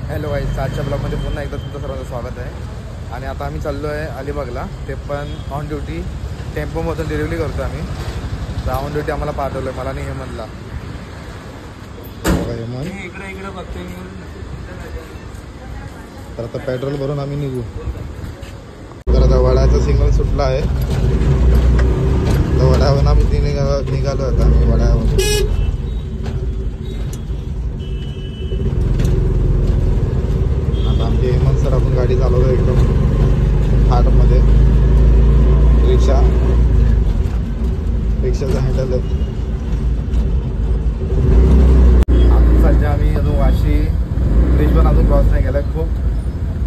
Hello guys, आजच्या ब्लॉगमध्ये पुन्हा एकदा तुमचं सर्वांचं स्वागत आहे. आणि आता आम्ही चाललो आहे अलिबागला, ते पण ऑन ड्युटी टेम्पोमधून डिलिव्हरी करतो आम्ही. तर ऑन ड्युटी आम्हाला पाठवलं आहे, मला नाही हेमंतला. इकडे बघतोय. तर आता पेट्रोल भरून आम्ही निघू. तर आता वड्याचा सिग्नल सुटला आहे, तर वड्यावरून आम्ही निघालो आता आम्ही वड्यावरून. आमचे हेमंत सर आपण गाडी चालवतो एकदम हार्डमध्ये. रिक्षाचं हँडल आहे. अजून सध्या आम्ही अजून वाशी ब्रिज पण अजून क्रॉस नाही केला. खूप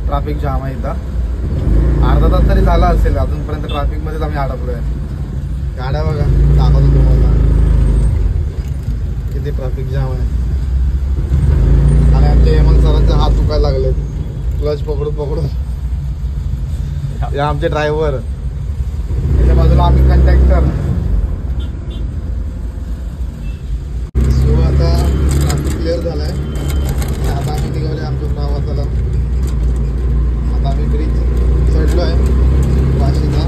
ट्रॅफिक जाम आहे इथं. अर्धा तास तरी झाला असेल अजूनपर्यंत ट्रॅफिकमध्येच आम्ही अडकलो आहे. गाड्या बघा, दाखवतो तुम्हाला किती ट्रॅफिक जाम आहे. आणि आमचे हेमंत सरांचे हात दुखायला लागले क्लच पकडून. हे आमचे ड्रायव्हर, त्याच्या बाजूला आम्ही कंडक्टर. सो आता ट्रॅफिक क्लिअर झालाय. आता आम्ही निघाले आमच्या प्रवासाला. आता आम्ही ब्रिज चढलो आहे वाशीचा.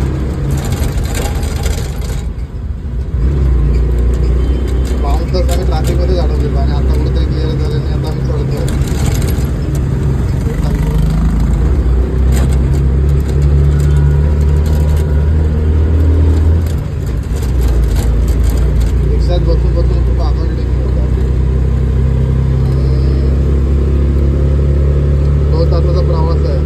पाऊस तास आम्ही ट्रॅफिकमध्ये अडकलेलो आणि आता कुठेतरी क्लिअर झाल्याने आता आम्ही चढतो. बसून खूप आघाडी होता. 2 तासाचा प्रवास आहे.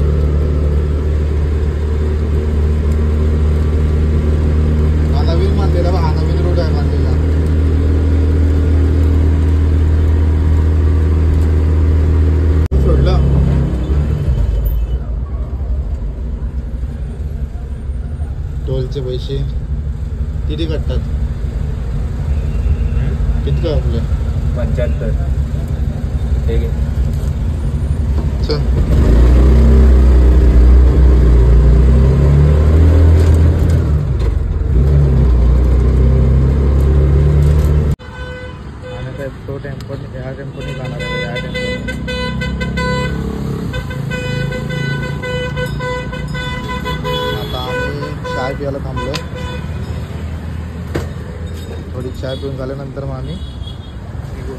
हा नवीन मांडलेला, हा नवीन रोड आहे मांडलेला. सोडलं टोलचे पैसे किती कटतात? किती आपले 75. ठीक आहे. चल आणि तो टेम्पो ह्या टेम्पोनी जाणार आहे. या टेम्पो आता आम्ही चाय प्यायला थांबलो. थोडी चाय पिऊन झाल्यानंतर मग आम्ही निघू.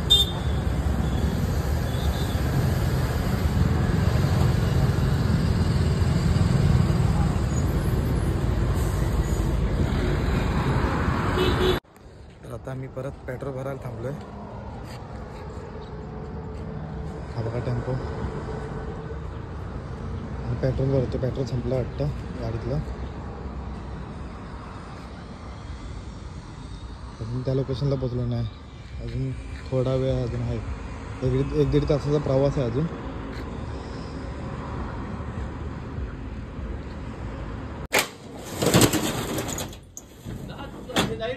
तर आता आम्ही परत पेट्रोल भरायला थांबलोय. हा बघा टेम्पो. पेट्रोल भरतो. पेट्रोल संपलं वाटतं गाडीतलं. अजून त्या लोकेशनला पोचलो नाही. अजून थोडा वेळ अजून आहे. 1-1.5 तासाचा प्रवास आहे अजून.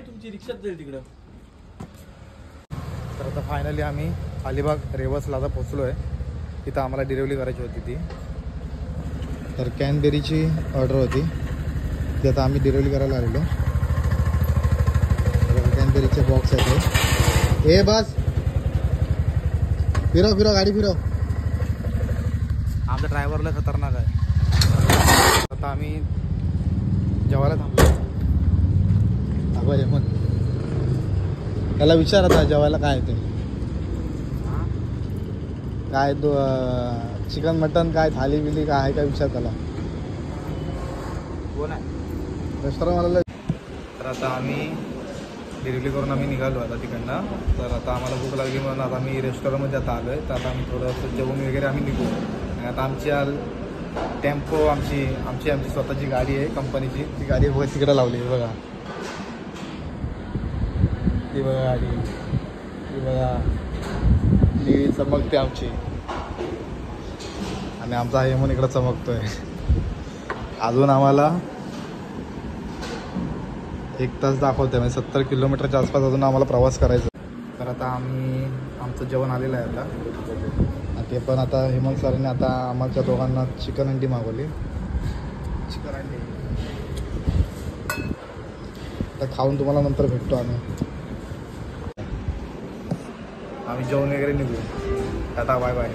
तुमची रिक्षात जाईल तिकडं. तर आता फायनली आम्ही अलिबाग रेवसला आता पोचलो आहे. तिथं आम्हाला डिलिव्हरी करायची होती ती. तर कॅनबेरीची ऑर्डर होती ती आता आम्ही डिलिव्हरी करायला आलेलो. कॅनबेरीचे बॉक्स आहेत हे. बस फिरव गाडी फिरव. आमचा ड्रायव्हरला खतरनाक आहे. आता आम्ही जेवायला थांबलो. मग त्याला विचार आता जेवायला काय ते काय चिकन मटन काय थाली बिली काय आहे काय विचार त्याला. कोण आहे रेस्टॉरंटवाला. तर आता आम्ही डिलिव्हरी करून आम्ही निघालो आता तिकडनं. तर आता आम्हाला भूक लागली म्हणून आता आम्ही रेस्टॉरंटमध्ये आता आलो आहे. तर आता आम्ही थोडंसं जेवण वगैरे आम्ही निघू. आणि आता आमची टेम्पो आमची स्वतःची गाडी आहे कंपनीची. ती गाडी बघा तिकडं लावली आहे बघा. ती बघा गाडी, ती बघा ती चमकते आमची. आणि आमचा हेमंत इकडं चमकतोय. अजून आम्हाला 1 तास दाखवते, म्हणजे 70 किलोमीटरच्या आसपास अजून आम्हाला प्रवास करायचा. तर आता आमचं जेवण आलेलं आहे आता. ते पण आता हेमंत सरांनी आता आम्हाला दोघांना चिकन अंडी मागवली. चिकन अंडी तर खाऊन तुम्हाला नंतर भेटतो आम्ही. आम्ही जेवण वगैरे निघू. Tata bye bye.